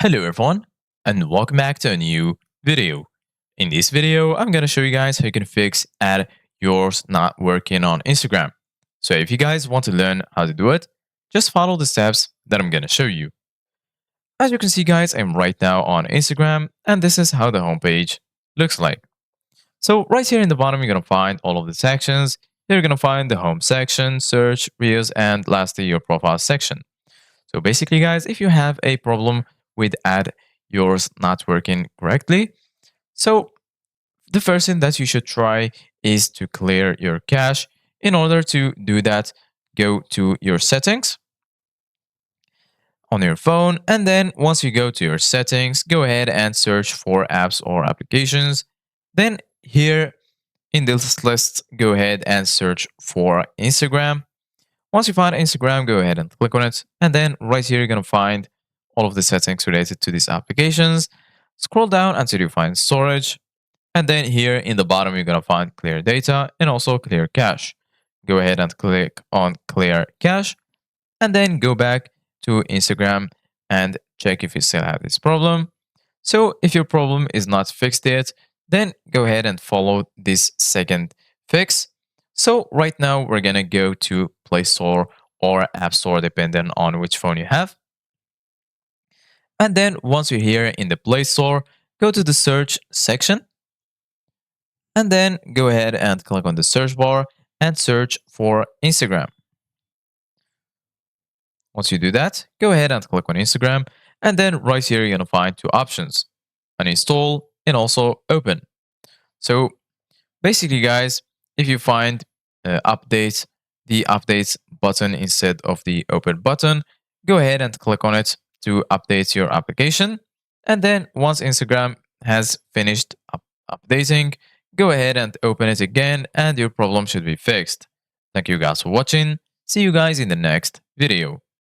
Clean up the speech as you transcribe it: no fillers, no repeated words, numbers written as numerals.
Hello everyone, and welcome back to a new video. In this video, I'm going to show you guys how you can fix ad yours not working on Instagram. So if you guys want to learn how to do it, just follow the steps that I'm going to show you. As you can see guys, I'm right now on Instagram, and this is how the homepage looks like. So right here in the bottom, you're going to find all of the sections. Here you're going to find the home section, search, reels, and lastly your profile section. So basically, guys, if you have a problem with ad yours not working correctly, so the first thing that you should try is to clear your cache. In order to do that, go to your settings on your phone, and then once you go to your settings, go ahead and search for apps or applications. Then here in this list, go ahead and search for Instagram. Once you find Instagram, go ahead and click on it. And then right here, you're going to find all of the settings related to these applications. Scroll down until you find storage. And then here in the bottom, you're going to find clear data and also clear cache. Go ahead and click on clear cache. And then go back to Instagram and check if you still have this problem. So if your problem is not fixed yet, then go ahead and follow this second fix. So right now we're going to go to Play Store or App Store depending on which phone you have. And then once you're here in the Play Store, go to the search section. And then go ahead and click on the search bar and search for Instagram. Once you do that, go ahead and click on Instagram. And then right here, you're going to find two options: uninstall and also open. So basically, guys, if you find update, the updates button instead of the open button, go ahead and click on it to update your application. And then once Instagram has finished updating, go ahead and open it again and your problem should be fixed. Thank you guys for watching. See you guys in the next video.